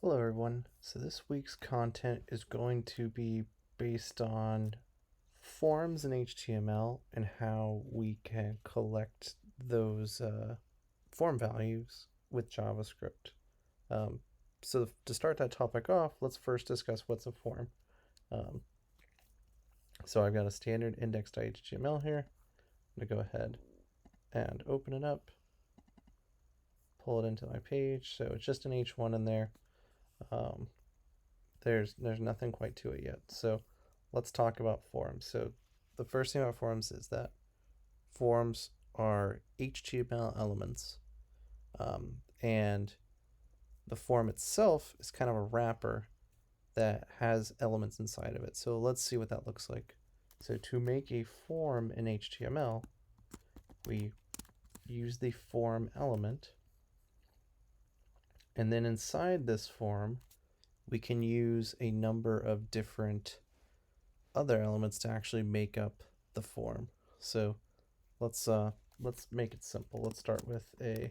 Hello, everyone. So, this week's content is going to be based on forms in HTML and how we can collect those form values with JavaScript. Um, so, to start that topic off, let's first discuss what's a form. Um, so, I've got a standard index.html here. I'm going to go ahead and open it up, pull it into my page. So, it's just an H1 in there. Um, there's nothing quite to it yet. So let's talk about forms. So the first thing about forms is that forms are HTML elements, and the form itself is kind of a wrapper that has elements inside of it. So let's see what that looks like. So to make a form in HTML, we use the form element, and then inside this form, we can use a number of different other elements to actually make up the form. So let's make it simple. Let's start with a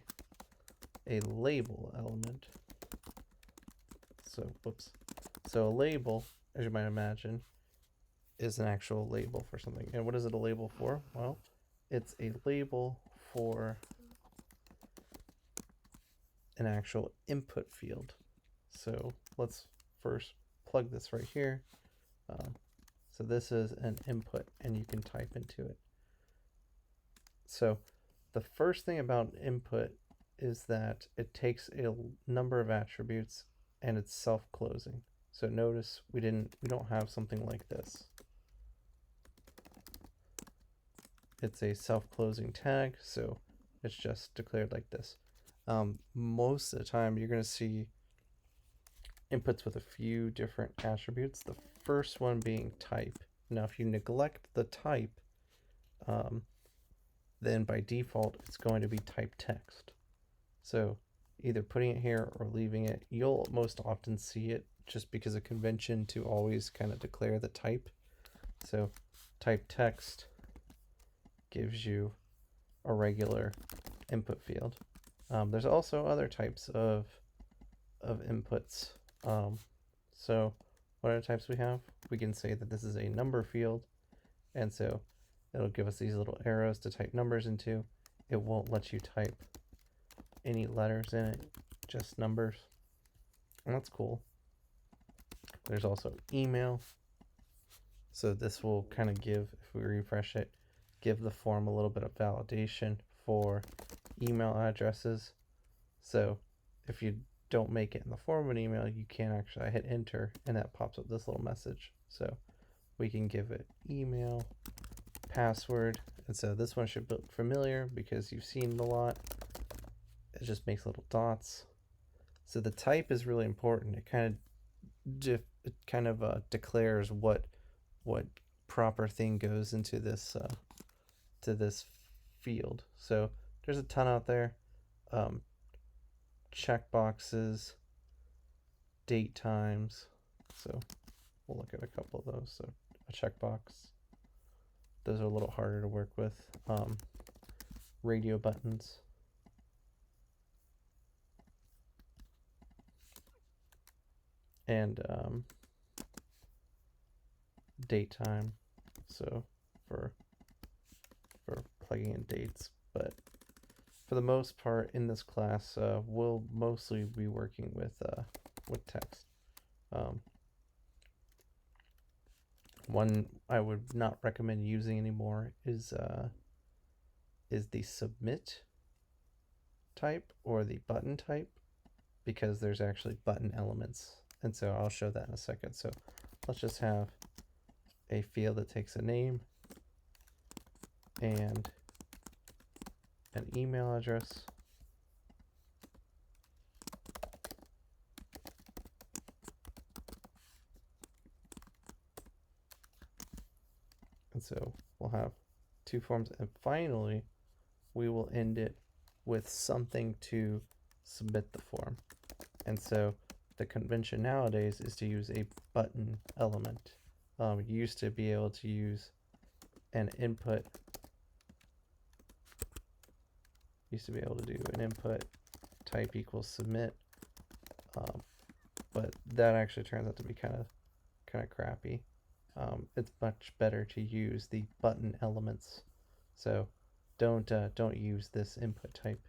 label element. So whoops. So a label, as you might imagine, is an actual label for something. And what is it a label for? Well, it's a label for an actual input field. So let's first plug this right here. So this is an input, and you can type into it. So the first thing about input is that it takes a number of attributes and it's self-closing. So notice we don't have something like this. It's a self-closing tag, so it's just declared like this. Most of the time you're going to see inputs with a few different attributes. The first one being type. Now if you neglect the type, then by default it's going to be type text. So either putting it here or leaving it, you'll most often see it just because of convention to always kind of declare the type. So type text gives you a regular input field. There's also other types of inputs. So what other types we have? We can say that this is a number field, and so it'll give us these little arrows to type numbers into. It won't let you type any letters in it, just numbers. And that's cool. There's also email. So this will kind of give, if we refresh it, give the form a little bit of validation for email addresses. So if you don't make it in the form of an email, you can actually hit enter and that pops up this little message. So we can give it email, password, and so this one should look familiar because you've seen it a lot. It just makes little dots. So the type is really important. It kind of declares what proper thing goes into this to this field. So there's a ton out there. Check boxes, date times. So we'll look at a couple of those. So a checkbox. Those are a little harder to work with. Radio buttons. And date time. So for plugging in dates, but for the most part in this class, we'll mostly be working with text. One I would not recommend using anymore is the submit type or the button type, because there's actually button elements, and so I'll show that in a second. So let's just have a field that takes a name and an email address. And so we'll have two forms, and finally we will end it with something to submit the form. And so the convention nowadays is to use a button element. You used to be able to use an input. Used to be able to do an input type equals submit. but that actually turns out to be kind of crappy. It's much better to use the button elements. So don't use this input type.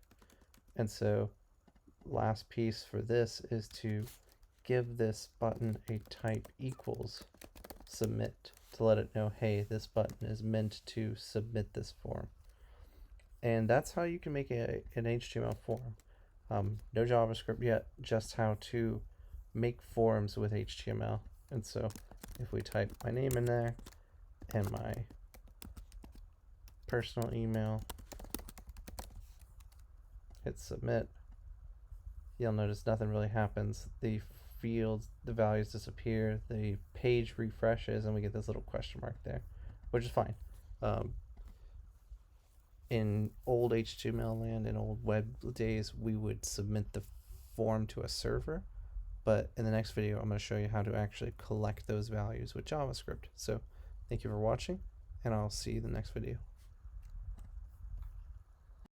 And so last piece for this is to give this button a type equals submit to let it know, hey, this button is meant to submit this form. And that's how you can make an HTML form. No JavaScript yet, just how to make forms with HTML. And so if we type my name in there and my personal email, hit submit, you'll notice nothing really happens. The fields, the values disappear, the page refreshes, and we get this little question mark there, which is fine. In old HTML land, in old web days, we would submit the form to a server, but in the next video I'm going to show you how to actually collect those values with JavaScript. So thank you for watching, and I'll see you in the next video.